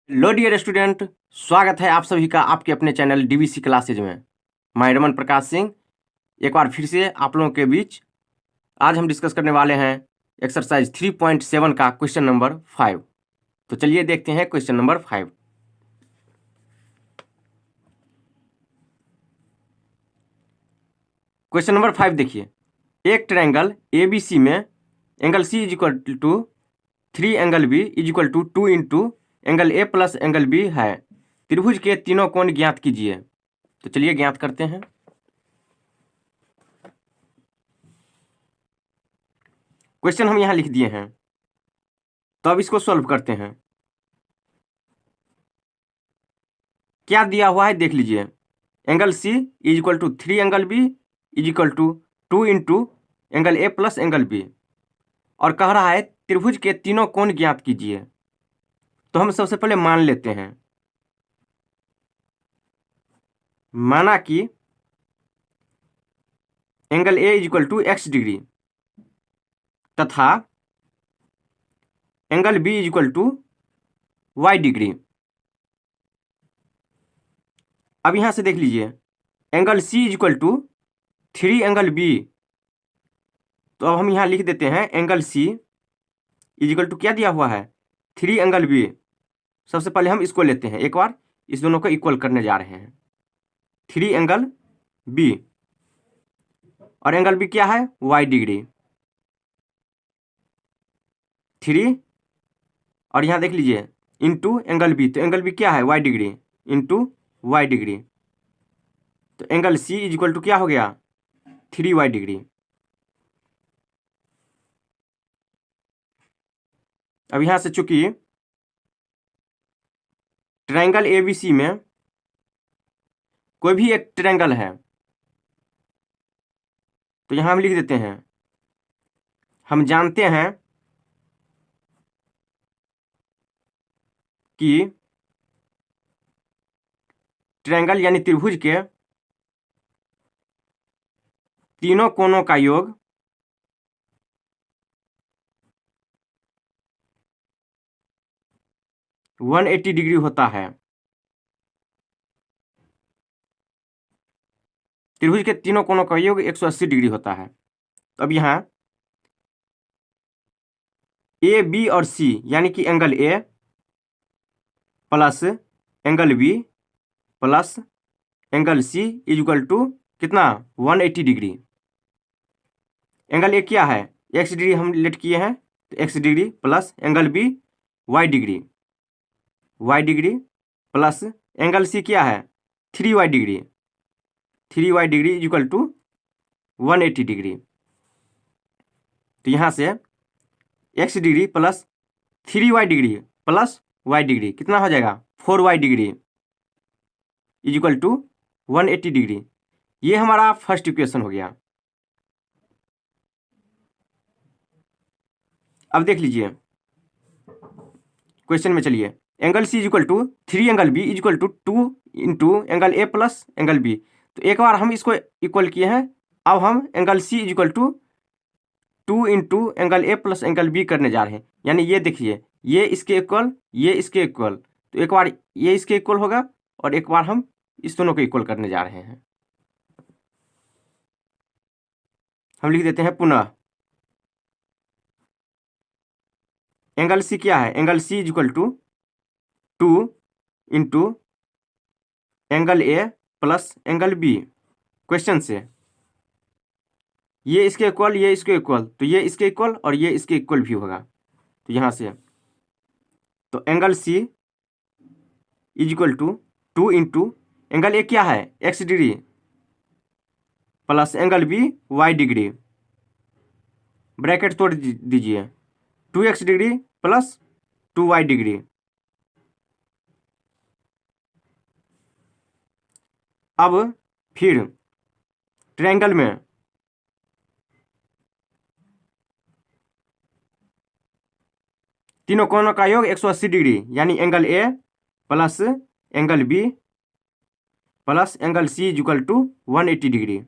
लो dear student, स्वागत है आप सभी का आपके अपने चैनल डीवीसी क्लासेज में। मैं रमन प्रकाश सिंह एक बार फिर से आप लोगों के बीच आज हम डिस्कस करने वाले हैं एक्सरसाइज 3.7 का क्वेश्चन नंबर 5। तो चलिए देखते हैं क्वेश्चन नंबर 5। क्वेश्चन नंबर 5 देखिए, एक ट्रायंगल ABC में angle C is equal to 3 angle B is equal to 2 into angle A plus angle B है। त्रिभुज के तीनों कोण ज्ञात कीजिए। तो चलिए ज्ञात करते हैं। क्वेश्चन हम यहां लिख दिए हैं, तो अब इसको सॉल्व करते हैं। क्या दिया हुआ है देख लीजिए। Angle C is equal to 3 angle B is equal to 2 into angle A plus angle B, और कह रहा है त्रिभुज के तीनों कोण ज्ञात कीजिए। तो हम सबसे पहले मान लेते हैं, माना कि angle A is equal to x degree तथा angle B is equal to y degree. अब यहां से देख लीजिए, angle C is equal to 3 angle B। तो अब हम यहां लिख देते हैं angle C is equal to क्या दिया हुआ है 3 एंगल B। सबसे पहले हम इसको लेते हैं, एक बार इस दोनों को इक्वल करने जा रहे हैं। 3 एंगल B और एंगल B क्या है y डिग्री 3, और यहाँ देख लीजिए इंटू एंगल B। तो एंगल B क्या है y degree into y degree. तो angle C is equal to क्या हो गया 3y डिग्री। अब यहां से चूंकि ट्रायंगल ABC में कोई भी एक ट्रायंगल है, तो यहां हम लिख देते हैं, हम जानते हैं कि ट्रायंगल यानी त्रिभुज के तीनों कोणों का योग 180 डिग्री होता है। त्रिभुज के तीनों कोणों का योग 180 डिग्री होता है। तो अब यहाँ A B और C यानी कि angle A plus angle B plus angle C is equal to कितना 180 डिग्री। एंगल A क्या है x डिग्री हम लेट किए हैं, तो x degree plus angle B y degree plus angle C क्या है 3y degree is equal to 180 degree. तो यहाँ से x degree plus 3y degree plus y degree कितना हो जाएगा 4y degree is equal to 180 degree. ये हमारा फर्स्ट इक्वेशन हो गया। अब देख लीजिए क्वेश्चन में, चलिए angle C is equal to 3 angle B is equal to 2 into angle A plus angle B। तो एक बार हम इसको इक्वल किए हैं, अब हम angle C is equal to 2 into angle A plus angle B करने जा रहे हैं। यानी ये देखिए, ये इसके इक्वल, ये इसके इक्वल। तो एक बार ये इसके इक्वल होगा और एक बार हम इस दोनों को इक्वल करने जा रहे हैं। हम लिख देते हैं पुनः एंगल C क्या है, angle C is equal to 2 into angle A plus angle B। Question से ये इसके इक्वल, ये इसके इक्वल, तो ये इसके इक्वल और ये इसके इक्वल भी होगा। तो यहाँ से तो angle C is equal to 2 into angle A क्या है x degree plus angle B y degree, bracket तोड़ दीजिए 2x degree plus 2y degree. अब फिर ट्रायंगल में तीनों कोणों का योग 180 डिग्री यानी angle A plus angle B plus angle C is equal to 180 degree.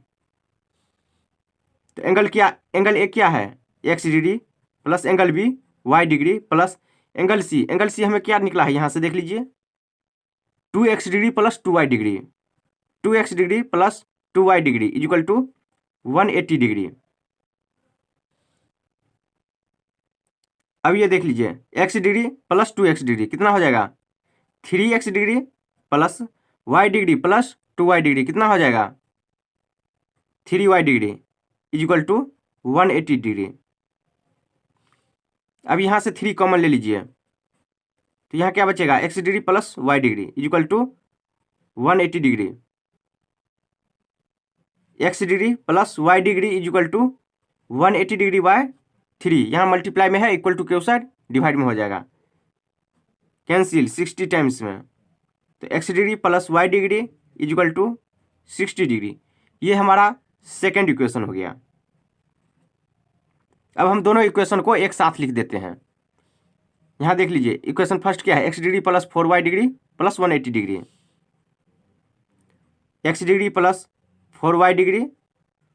तो एंगल A क्या है x degree plus angle B y degree plus angle c हमें क्या निकला है यहाँ से देख लीजिए, 2x degree plus 2y degree, 2x degree plus 2y degree equal to 180 degree. अब ये देख लीजिए x degree plus 2x degree कितना हो जाएगा, 3x degree plus y degree plus 2y degree कितना हो जाएगा, 3y degree equal to 180 degree. अब यहाँ से 3 कॉमन ले लीजिए, तो यहाँ क्या बचेगा, x degree plus y degree equal to 180 degree, x degree plus y degree equal to 180 degree by 3, यहाँ मल्टीप्लाई में है, इक्वल टू के साइड डिवाइड में हो जाएगा, कैंसिल 60 टाइम्स में, तो x degree plus y degree equal to 60 degree. ये हमारा सेकेंड इक्वेशन हो गया। अब हम दोनों इक्वेशन को एक साथ लिख देते हैं। यहाँ देख लीजिए इक्वेशन फर्स्ट क्या है, x degree plus 4y degree plus 180 degree, x degree plus 4y degree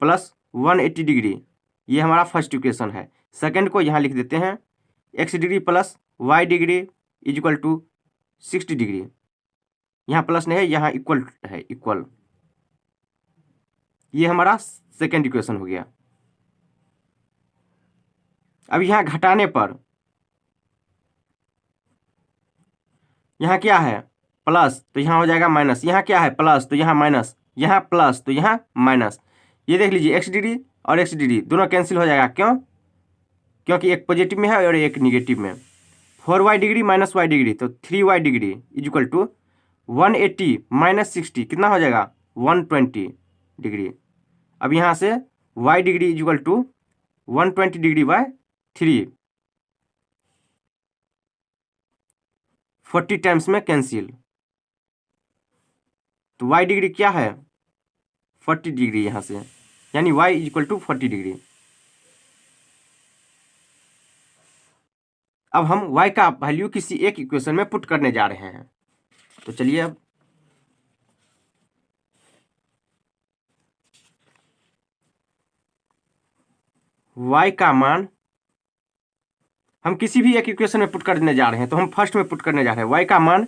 plus 180 degree, ये हमारा फर्स्ट इक्वेशन है। सेकंड को यहाँ लिख देते हैं, x degree plus y degree equal to 60 degree, यहाँ प्लस नहीं है, यहाँ इक्वल है, इक्वल। ये हमारा सेकंड इक्वेशन हो गया। अब यहाँ घटाने पर यहाँ क्या है, प्लस, तो यहाँ हो जाएगा माइनस, यहाँ क्या है, प्लस, तो यहाँ माइनस, यहाँ प्लस, तो यहाँ माइनस। ये देख लीजिए x डिग्री और x डिग्री दोनों कैंसिल हो जाएगा, क्यों, क्योंकि एक पॉजिटिव में है और एक निगेटिव में। 4y degree minus y degree, तो 3y degree equal to 180 minus 60 कितना हो जाएगा, 120 डिग्री। अब यहाँ से y degree equal to 120 degree by 3, 40 times में कैंसिल, तो y डिग्री क्या है, 40 डिग्री यहाँ से, यानी y इक्वल टू 40 डिग्री। अब हम y का वैल्यू किसी एक इक्वेशन में पुट करने जा रहे हैं, तो चलिए अब y का मान हम किसी भी एक इक्वेशन में पुट करने जा रहे हैं, तो हम फर्स्ट में पुट करने जा रहे हैं y का मान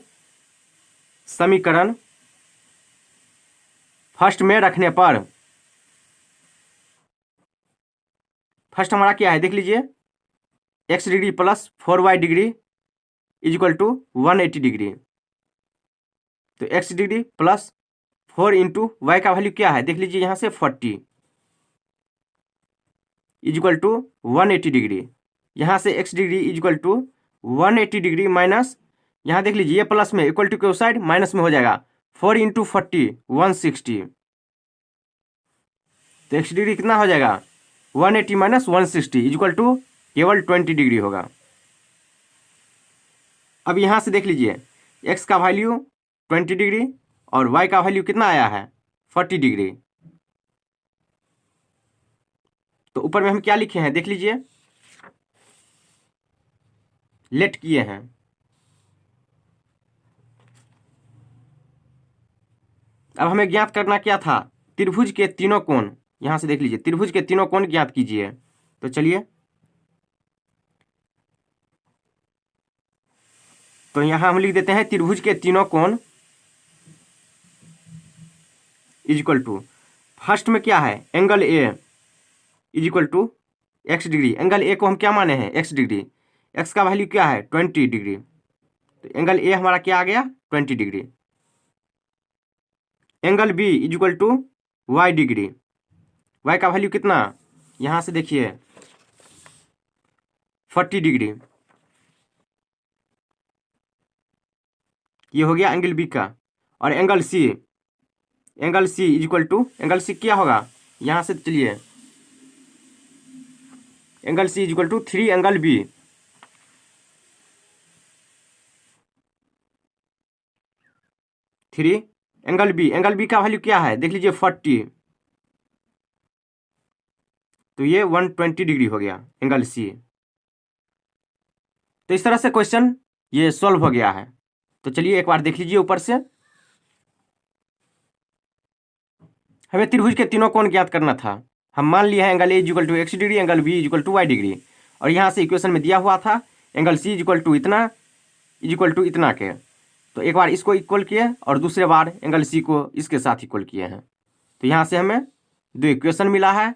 समीकरण फर्स्ट में रखने पर, फर्स्ट हमारा क्या है देख लीजिए, x degree plus 4y degree equal to 180 degree, तो x degree plus 4 into y का वैल्यू क्या है देख लीजिए, यहाँ से 40 इक्वल टू 180 डिग्री, यहाँ से x degree equal to 180 degree minus, यहाँ देख लीजिए ये प्लस में इक्वल टू के साइड माइनस में हो जाएगा, 4 इंटू 40 160, तो x डिग्री कितना हो जाएगा, 180 माइनस 160 इक्वल टू केवल 20 डिग्री होगा। अब यहाँ से देख लीजिए x का वैल्यू 20 डिग्री और y का वैल्यू कितना आया है, 40 डिग्री। तो ऊपर में हम क्या लिखे हैं देख लीजिए, लेट किए हैं। अब हमें ज्ञात करना क्या था, त्रिभुज के तीनों कोण, यहाँ से देख लीजिए त्रिभुज के तीनों कोण ज्ञात कीजिए। तो चलिए, तो यहाँ हम लिख देते हैं त्रिभुज के तीनों कोण इक्वल टू, फर्स्ट में क्या है angle a equal to x degree, angle a को हम क्या माने हैं x डिग्री, x का वैल्यू क्या है 20 डिग्री, तो एंगल ए हमारा क्या आ गया 20 degree. Angle B equal to y degree, y का वैल्यू कितना, यहाँ से देखिए 40 डिग्री, ये हो गया एंगल बी का। और angle C equal to, angle c क्या होगा, यहाँ से चलिए angle C equal to 3 angle b, angle b का वैल्यू क्या है देख लीजिए 40, तो ये 120 डिग्री हो गया एंगल सी। तो इस तरह से क्वेश्चन ये सॉल्व हो गया है। तो चलिए एक बार देख लीजिए ऊपर से, हमें त्रिभुज के तीनों कोण ज्ञात करना था। हम मान लिया है angle a equal to x degree, angle B equal to y degree, और यहाँ से इक्वेशन में दिया हुआ था angle c is equal to इतना के। तो एक बार इसको इक्वल किए और दूसरे बार एंगल सी को इसके साथ इक्वल किए हैं। तो यहाँ से हमें दो इक्वेशन मिला है,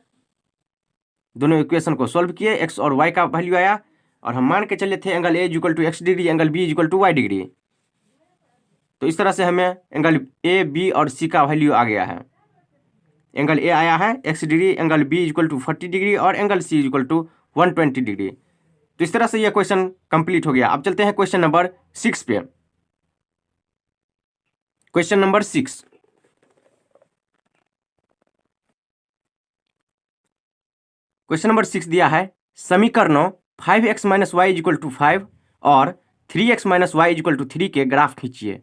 दोनों इक्वेशन को सॉल्व किए, एक्स और वाई का वैल्यू आया, और हम मान के चले थे angle a equal to x degree, angle B equal to y degree. तो इस तरह से हमें एंगल ए, बी और सी का वैल्यू आ गया है। एंगल ए आया है x degree, angle B equal to 40 degree और angle C equal to 120 degree. तो इस तरह से यह क्वेश्चन कंप्लीट हो गया। अब चलते हैं क्वेश्चन नंबर 6 पे। क्वेश्चन नंबर 6, क्वेश्चन नंबर 6 दिया है समीकरणों 5x minus y equal to 5 और 3x minus y equal to 3 के ग्राफ खींचिए।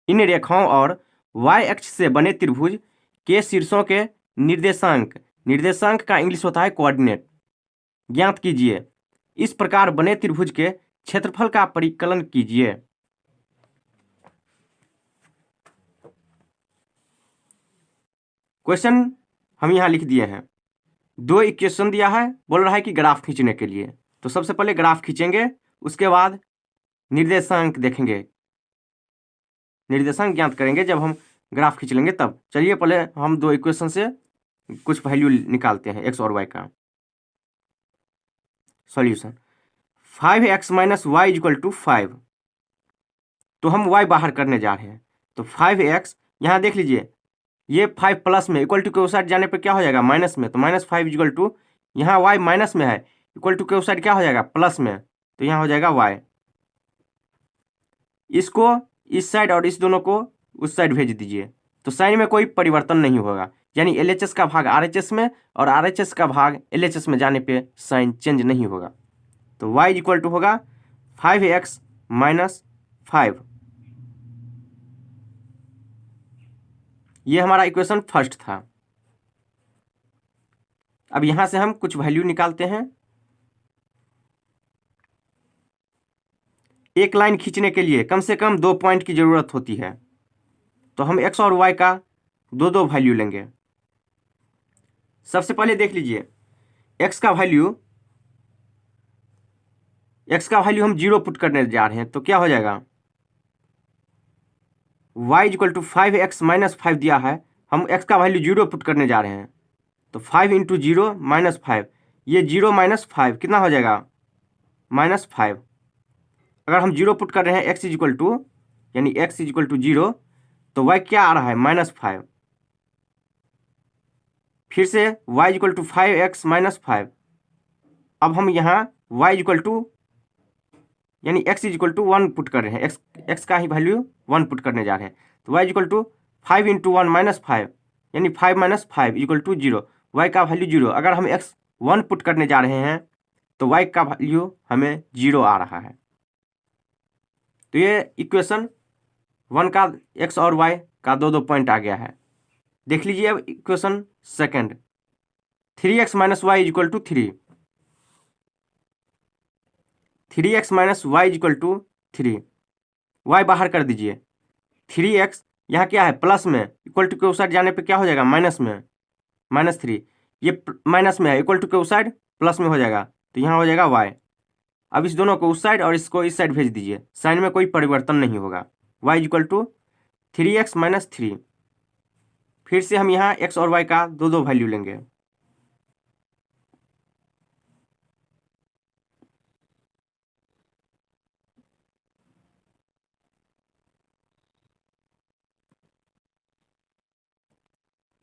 इन रेखाओं और y अक्ष से बने त्रिभुज के शीर्षों के निर्देशांक का इंग्लिश होता है कोऑर्डिनेट, ज्ञात कीजिए। इस प्रकार बने त्रिभुज के क्षेत्रफल का परिकलन कीजिए। क्वेश्चन हम यहां लिख दिए हैं, दो इक्वेशन दिया है, बोल रहा है कि ग्राफ खींचने के लिए। तो सबसे पहले ग्राफ खींचेंगे, उसके बाद निर्देशांक देखेंगे, निर्देशांक ज्ञात करेंगे जब हम ग्राफ खींच लेंगे तब। चलिए पहले हम दो इक्वेशन से कुछ वैल्यू निकालते हैं एक्स और वाई का। Solution 5x minus y equal to 5। तो हम y बाहर करने जा रहे हैं। तो 5x यहाँ देख लीजिए, ये 5 प्लस में इक्वल टू के उस साइड जाने पर क्या हो जाएगा माइनस में। तो -5 इक्वल टू, यहाँ y माइनस में है, इक्वल टू के उस साइड क्या हो जाएगा प्लस में। तो यहाँ हो जाएगा y। इसको इस साइड और इस दोनों को उस साइड भेज दीजिए। तो साइन में कोई परिवर्तन नहीं होगा, यानी LHS का भाग RHS में और RHS का भाग LHS में जाने पे साइन चेंज नहीं होगा। तो y इक्वल टू होगा 5x माइनस 5। ये हमारा इक्वेशन फर्स्ट था। अब यहां से हम कुछ वैल्यू निकालते हैं। एक लाइन खींचने के लिए कम से कम 2 पॉइंट की जरूरत होती है। तो हम x और y का दो वैल्यू लेंगे। सबसे पहले देख लीजिए, x का वैल्यू हम 0 पुट करने जा रहे हैं। तो क्या हो जाएगा, y equal to 5x minus 5 दिया है, हम x का वैल्यू 0 पुट करने जा रहे हैं। तो 5 इंटू 0 माइनस 5, ये 0 माइनस 5 कितना हो जाएगा -5। अगर हम 0 पुट कर रहे हैं x इक्वल टू, यानी x इक्वल टू 0, तो y क्या आ रहा है -5। फिर से y equal to 5x minus 5। अब हम यहाँ y इक्वल टू, यानी x इक्वल टू 1 पुट कर रहे हैं, x का ही वैल्यू 1 पुट करने जा रहे हैं। तो y equal to 5 into 1 minus 5, यानी 5 माइनस 5 इक्वल टू 0। y का वैल्यू 0। अगर हम x 1 पुट करने जा रहे हैं तो y का वैल्यू हमें 0 आ रहा है। तो ये इक्वेशन 1 का x और y का दो पॉइंट आ गया है। देख लीजिए अब equation second, 3x minus y equal to 3। 3x minus y equal to 3, y बाहर कर दीजिए। 3x यहाँ क्या है प्लस में, इक्वल टू के उस साइड जाने पे क्या हो जाएगा माइनस में, -3। ये माइनस में है, इक्वल टू के उस साइड प्लस में हो जाएगा। तो यहाँ हो जाएगा y। अब इस दोनों को उस साइड और इसको इस साइड भेज दीजिए, साइन में कोई परिवर्तन नहीं होगा। y equal to 3x minus 3। फिर से हम यहाँ x और y का दो वैल्यू लेंगे।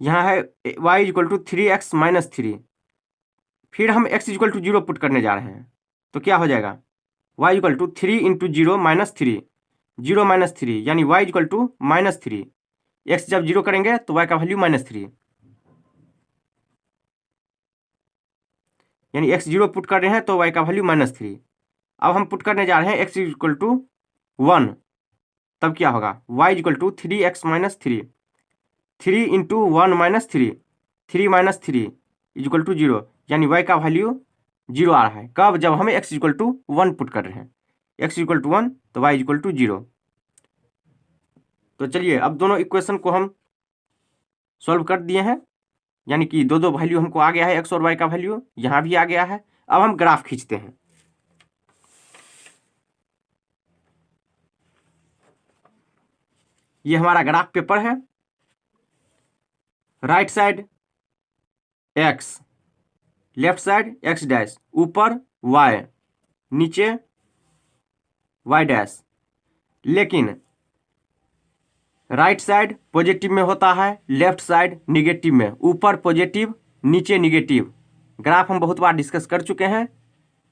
यहाँ है y equal to 3x minus 3। फिर हम x इक्वल टू 0 पुट करने जा रहे हैं। तो क्या हो जाएगा, y equal to 3 into 0 minus 3, 0 minus 3, यानी y इक्वल टू -3। x जब 0 करेंगे तो y का वैल्यू -3, यानी x 0 पुट कर रहे हैं तो y का वैल्यू -3। अब हम पुट करने जा रहे हैं x इक्वल टू 1, तब क्या होगा, y equal to 3x minus 3, 3 into 1 minus 3, 3 minus 3 equal to 0, यानी y का वैल्यू 0 आ रहा है। कब, जब हमें x इक्वल टू 1 पुट कर रहे हैं। x इक्वल टू 1 तो y इक्वल टू 0। तो चलिए अब दोनों इक्वेशन को हम सॉल्व कर दिए हैं, यानी कि दो वैल्यू हमको आ गया है, x और y का वैल्यू यहाँ भी आ गया है। अब हम ग्राफ खींचते हैं। ये हमारा ग्राफ पेपर है। Right side x, left side x dash, ऊपर वाई, नीचे वाई डैश। लेकिन राइट साइड पॉजिटिव में होता है, लेफ्ट साइड निगेटिव में, ऊपर पॉजिटिव नीचे निगेटिव। ग्राफ हम बहुत बार डिस्कस कर चुके हैं,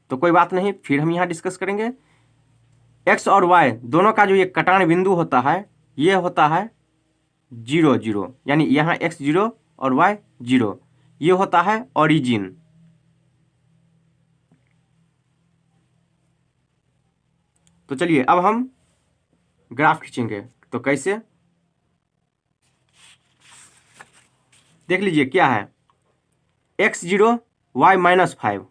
तो कोई बात नहीं, फिर हम यहाँ डिस्कस करेंगे। एक्स और वाई दोनों का जो ये कटान बिंदु होता है, ये होता है 0 0, यानी यहाँ एक्स 0 और वाई 0, ये होता है ओरिजिन। तो चलिए अब हम ग्राफ खींचेंगे। तो कैसे, देख लीजिए क्या है, x0 y -5।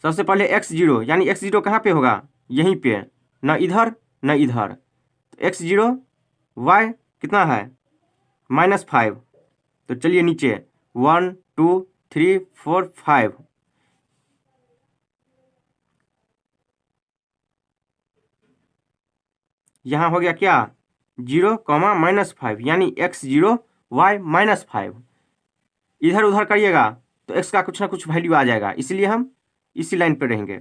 सबसे पहले x0, यानी x0 कहाँ पे होगा, यहीं पे, न इधर न इधर। तो x0 y कितना है -5। तो चलिए नीचे 1 2 3 4 5, यहाँ हो गया क्या 0, -5, यानी x0 y -5। इधर उधर करिएगा तो x का कुछ ना कुछ वैल्यू आ जाएगा, इसलिए हम इसी लाइन पे रहेंगे।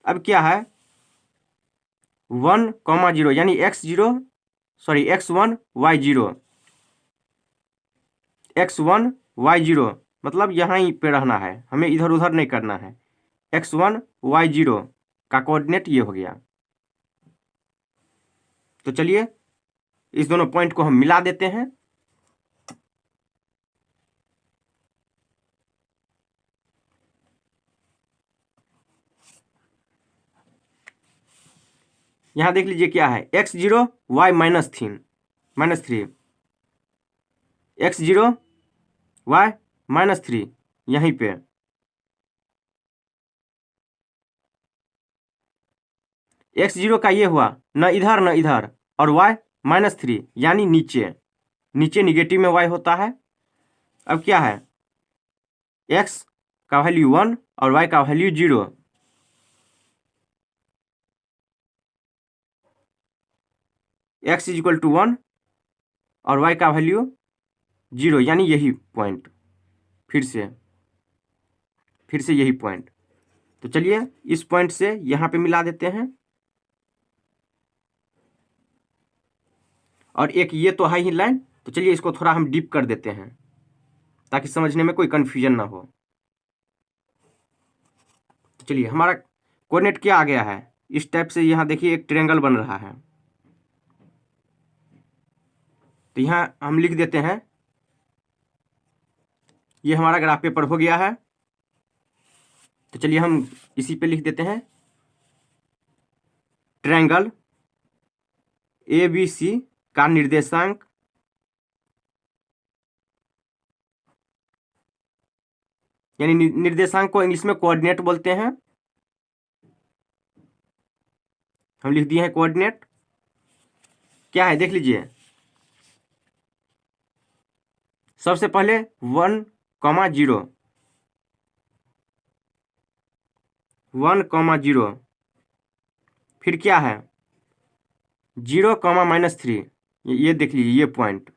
अब क्या है 1, 0, यानी x1 y0, x1 y0, मतलब यहाँ ही पे रहना है, हमें इधर उधर नहीं करना है। x1 y0 का कोऑर्डिनेट ये हो गया। तो चलिए इस दोनों पॉइंट को हम मिला देते हैं। यहां देख लीजिए क्या है x0 y -3, x0 y -3, यहीं पे x0 का ये हुआ न इधर न इधर, और y -3 यानी नीचे, नीचे निगेटिव में y होता है। अब क्या है x का वैल्यू 1 और y का वैल्यू 0। x = 1 और y का वैल्यू 0, यानी यही पॉइंट, फिर से यही पॉइंट। तो चलिए इस पॉइंट से यहाँ पे मिला देते हैं। और एक ये तो है ही लाइन, तो चलिए इसको थोड़ा हम डीप कर देते हैं ताकि समझने में कोई कन्फ्यूजन ना हो। तो चलिए हमारा कोऑर्डिनेट क्या आ गया है, इस टाइप से यहाँ देखिए एक ट्रायंगल बन रहा है। तो यहाँ हम लिख देते हैं, ये हमारा ग्राफ पेपर हो गया है। तो चलिए हम इसी पे लिख देते हैं ट्रायंगल ABC का निर्देशांक यानी निर्देशांक को इंग्लिश में कोऑर्डिनेट बोलते हैं। हम लिख दिए हैं कोऑर्डिनेट। क्या है देख लीजिए, सबसे पहले 1, 0, 1, 0, फिर क्या है 0, -3, ये देख लीजिए ये पॉइंट।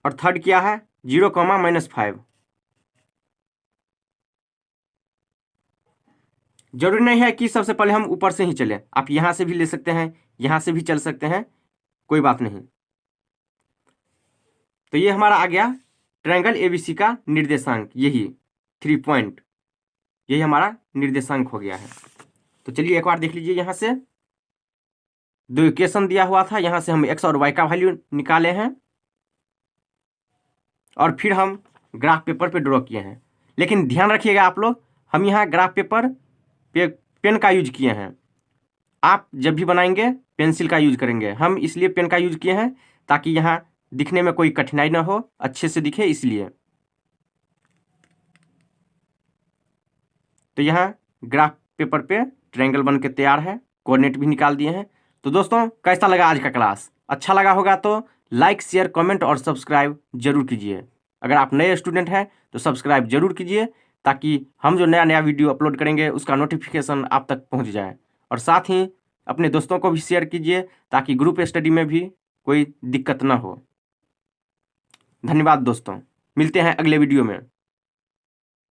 और थर्ड क्या है 0, -5। जरूरी नहीं है कि सबसे पहले हम ऊपर से ही चलें, आप यहाँ से भी ले सकते हैं, यहाँ से भी चल सकते हैं, कोई बात नहीं। तो ये हमारा आ गया ट्रायंगल ABC का निर्देशांक, यही 3 पॉइंट, यही हमारा निर्देशांक हो गया है। तो चलिए एक बार देख लीजिए, यहाँ से दो इक्वेशन दिया हुआ था, यहाँ से हम x और y का वैल्यू निकाले हैं और फिर हम ग्राफ पेपर पे ड्रॉ किए हैं। लेकिन ध्यान रखिएगा आप लोग, हम यहाँ ग्राफ पेपर पे पेन का यूज किए हैं। आप जब भी बनाएंगे पेंसिल का यूज करेंगे। हम इसलिए पेन का यूज किए हैं ताकि यहाँ दिखने में कोई कठिनाई ना हो, अच्छे से दिखे इसलिए। तो यहाँ ग्राफ पेपर पे ट्रायंगल बन के तैयार है, कोऑर्डिनेट भी निकाल दिए हैं। तो दोस्तों कैसा लगा आज का क्लास? अच्छा लगा होगा तो लाइक, शेयर, कमेंट और सब्सक्राइब जरूर कीजिए। अगर आप नए स्टूडेंट हैं तो सब्सक्राइब जरूर कीजिए ताकि हम जो नया नया वीडियो अपलोड करेंगे उसका नोटिफिकेशन आप तक पहुंच जाए। और साथ ही अपने दोस्तों को भी शेयर कीजिए ताकि ग्रुप स्टडी में भी कोई दिक्कत ना हो। धन्यवाद दोस्तों, मिलते हैं अगले वीडियो में।